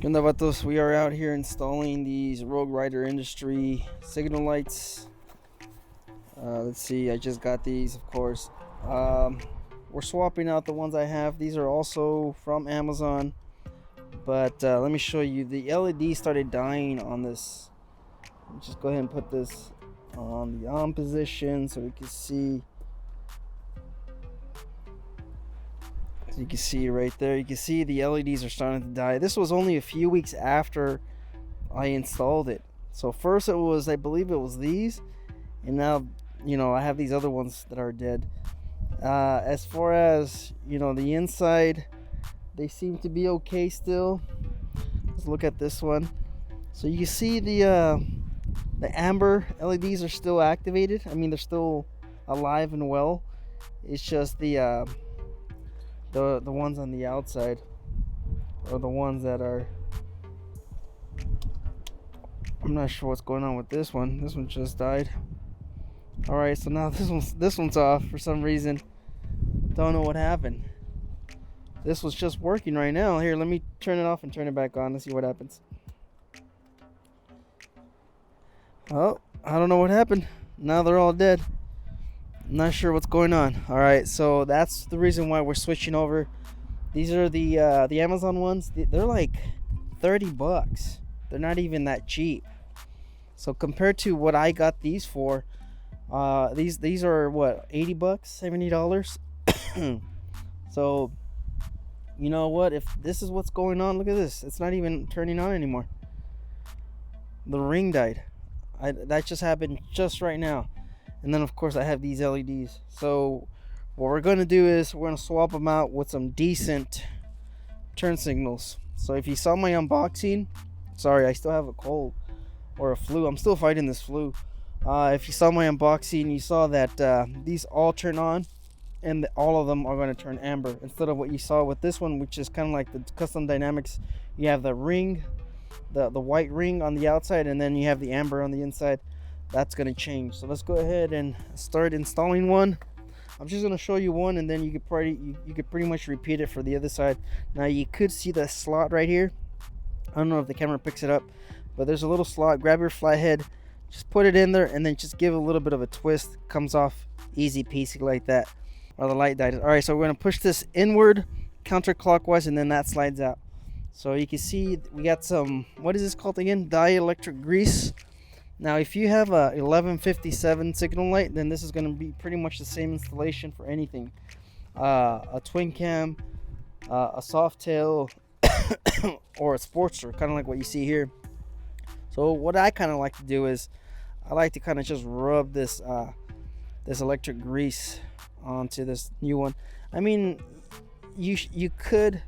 ¿Qué onda, vatos? We are out here installing these Rogue Rider Industry signal lights. Let's see, I just got these, of course. We're swapping out the ones I have. These are also from Amazon. But let me show you. The LED started dying on this. Just go ahead and put this on the on position so we can see. So you can see right there, you can see the LEDs are starting to die. This was only a few weeks after I installed it. So first it was, I believe it was these, and now, you know, I have these other ones that are dead. As far as, you know, the inside, they seem to be okay still. Let's look at this one. So you see the amber LEDs are still activated. I mean, they're still alive and well. It's just the ones on the outside are the ones that are, I'm not sure what's going on with this one. This one just died. All right, so now this one's off for some reason. Don't know what happened. This was just working right now. Here, let me turn it off and turn it back on and see what happens. Oh, I don't know what happened. Now they're all dead. I'm not sure what's going on. All right, so that's the reason why we're switching over. These are the Amazon ones. They're like $30. They're not even that cheap. So compared to what I got these for, these are what, $80, $70. So you know what? If this is what's going on, look at this. It's not even turning on anymore. The ring died. That just happened just right now. And then of course I have these LEDs. So what we're going to do is we're going to swap them out with some decent turn signals. So if you saw my unboxing, sorry, I still have a cold or a flu. I'm still fighting this flu. If you saw my unboxing, you saw that these all turn on, and all of them are going to turn amber instead of what you saw with this one, which is kind of like the custom dynamics. You have the ring, the white ring on the outside, and then you have the amber on the inside. That's going to change. So let's go ahead and start installing one. I'm just going to show you one, and then you could pretty much repeat it for the other side. Now you could see the slot right here. I don't know if the camera picks it up, but there's a little slot. Grab your flathead, just put it in there, and then just give a little bit of a twist. Comes off easy peasy like that. Or the light died. All right, so we're going to push this inward counterclockwise, and then that slides out. So you can see we got some, what is this called again? Dielectric grease. Now if you have a 1157 signal light, then this is going to be pretty much the same installation for anything. A twin cam, a soft tail, or a Sportster, kind of like what you see here. So what I kind of like to do is I like to kind of just rub this this electric grease onto this new one. I mean, you could,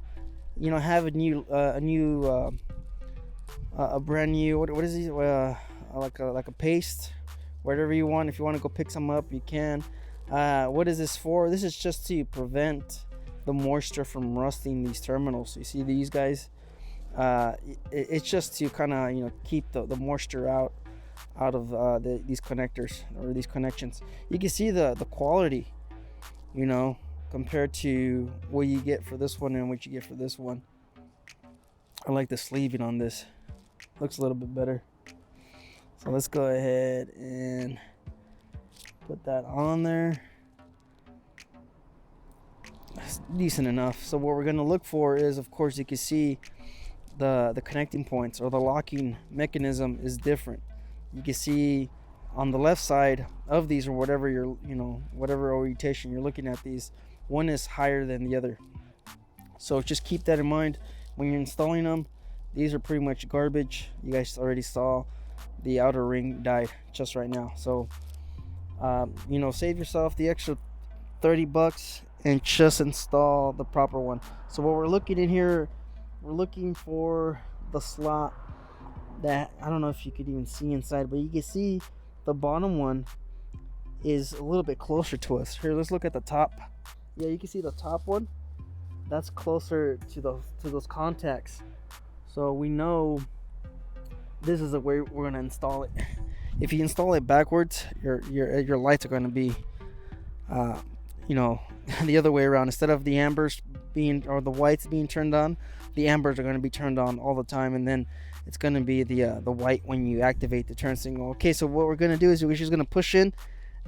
you know, have a brand new what is these, like a paste, whatever you want. If you want to go pick some up, you can. What is this for? This is just to prevent the moisture from rusting these terminals. You see these guys, it's just to kind of, you know, keep the moisture out of these connectors or these connections. You can see the quality, you know, compared to what you get for this one and what you get for this one. I like the sleeving on this. Looks a little bit better. So let's go ahead and put that on there. That's decent enough. So what we're going to look for is, of course, you can see the connecting points, or the locking mechanism is different. You can see on the left side of these, or whatever you're, you know, whatever orientation you're looking at these, one is higher than the other. So just keep that in mind when you're installing them. These are pretty much garbage. You guys already saw the outer ring died just right now. So you know, save yourself the extra $30 and just install the proper one. So what we're looking in here, we're looking for the slot that, I don't know if you could even see inside, but you can see the bottom one is a little bit closer to us. Here, let's look at the top. Yeah, you can see the top one. That's closer to those contacts. So we know this is the way we're gonna install it. If you install it backwards, your lights are gonna be, you know, the other way around. Instead of the ambers being, or the whites being turned on, the ambers are going to be turned on all the time, and then it's going to be the white when you activate the turn signal. Okay, so what we're going to do is we're just going to push in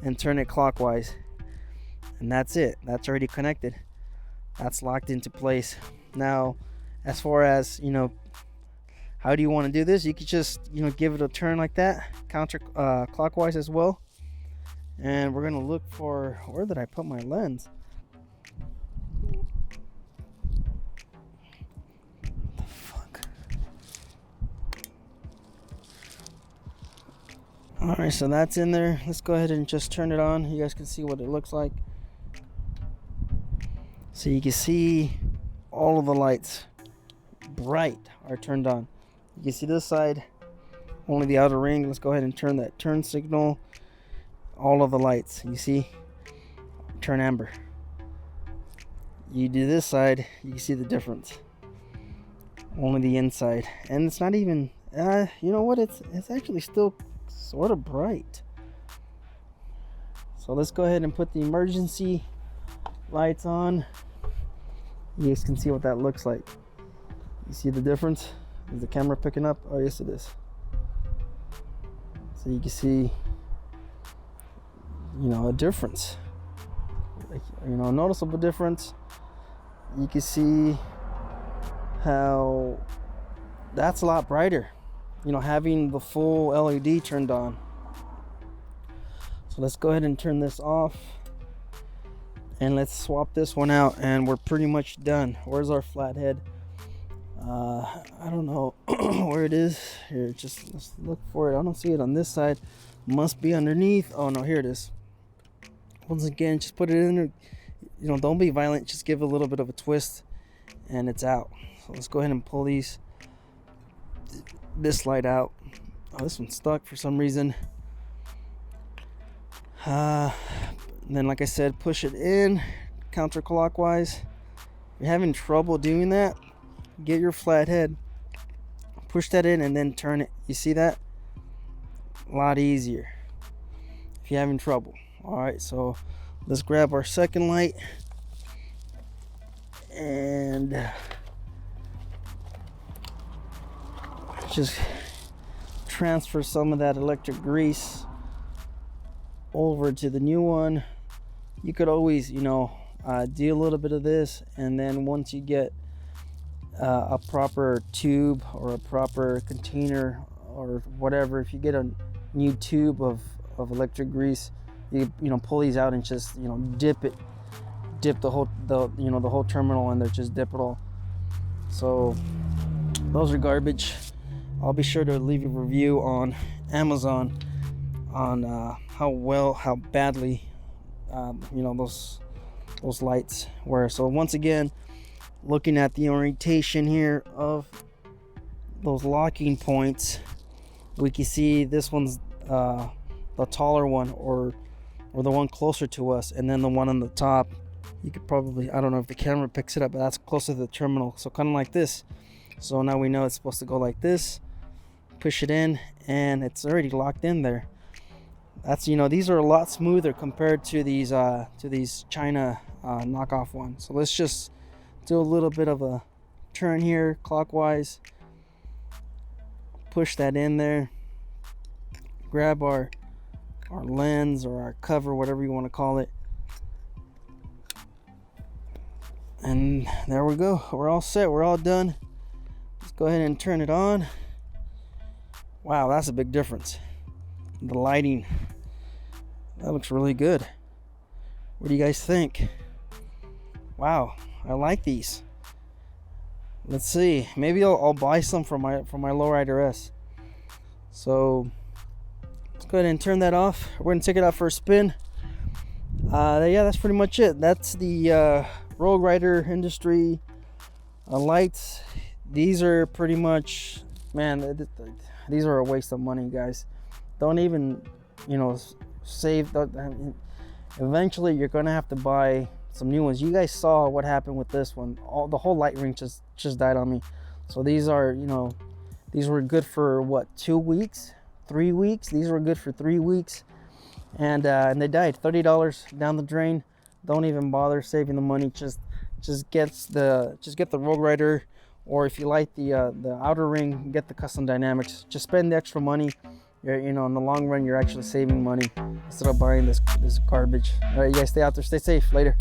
and turn it clockwise, and that's it. That's already connected. That's locked into place. Now, as far as, you know, how do you want to do this? You could just, you know, give it a turn like that, counter clockwise as well. And we're going to look for, where did I put my lens? What the fuck? Alright, so that's in there. Let's go ahead and just turn it on. You guys can see what it looks like. So you can see all of the lights, bright, are turned on. You can see this side, only the outer ring. Let's go ahead and turn that turn signal. All of the lights, you see, turn amber. You do this side, you can see the difference. Only the inside, and it's not even. You know what? It's actually still sort of bright. So let's go ahead and put the emergency lights on. You guys can see what that looks like. You see the difference? Is the camera picking up? Oh yes, it is. So you can see, you know, a difference, like, you know, a noticeable difference. You can see how that's a lot brighter, you know, having the full LED turned on. So let's go ahead and turn this off, and let's swap this one out, and we're pretty much done. Where's our flathead? I don't know where it is. Here, just let's look for it. I don't see it on this side. Must be underneath. Oh no, here it is. Once again, just put it in there. You know, don't be violent. Just give a little bit of a twist, and it's out. So let's go ahead and pull this light out. Oh, this one's stuck for some reason. And then, like I said, push it in counterclockwise. If you're having trouble doing that, get your flathead, push that in, and then turn it. You see that? A lot easier if you're having trouble. All right, so let's grab our second light and just transfer some of that electric grease over to the new one. You could always, you know, do a little bit of this, and then once you get a proper tube or a proper container or whatever, if you get a new tube of electric grease, you know, pull these out and just, you know, dip the whole terminal, and then just dip it all. So those are garbage. I'll be sure to leave a review on Amazon on how badly you know, those lights were. So once again, looking at the orientation here of those locking points, we can see this one's the taller one, or the one closer to us, and then the one on the top, you could probably, I don't know if the camera picks it up, but that's closer to the terminal. So kind of like this. So now we know it's supposed to go like this. Push it in, and it's already locked in there. That's, you know, these are a lot smoother compared to these China knockoff ones. So let's just do a little bit of a turn here clockwise, push that in there, grab our lens or our cover, whatever you want to call it, and there we go. We're all set, we're all done. Let's go ahead and turn it on. Wow, that's a big difference. The lighting, that looks really good. What do you guys think? Wow, I like these. Let's see, maybe I'll buy some for my lowrider S. So let's go ahead and turn that off. We're gonna take it out for a spin. Yeah, that's pretty much it. That's the Road Rider Industry lights. These are pretty much, man, these are a waste of money, guys. Don't even, you know, save. Eventually you're gonna have to buy some new ones. You guys saw what happened with this one. The whole light ring just died on me. So these are, you know, these were good for what, 2 weeks, 3 weeks. These were good for 3 weeks, and they died. $30 down the drain. Don't even bother saving the money. Just just get the Rogue Rider, or if you like the outer ring, get the custom dynamics. Just spend the extra money. You know, in the long run, you're actually saving money instead of buying this garbage. All right, you guys stay out there, stay safe. Later.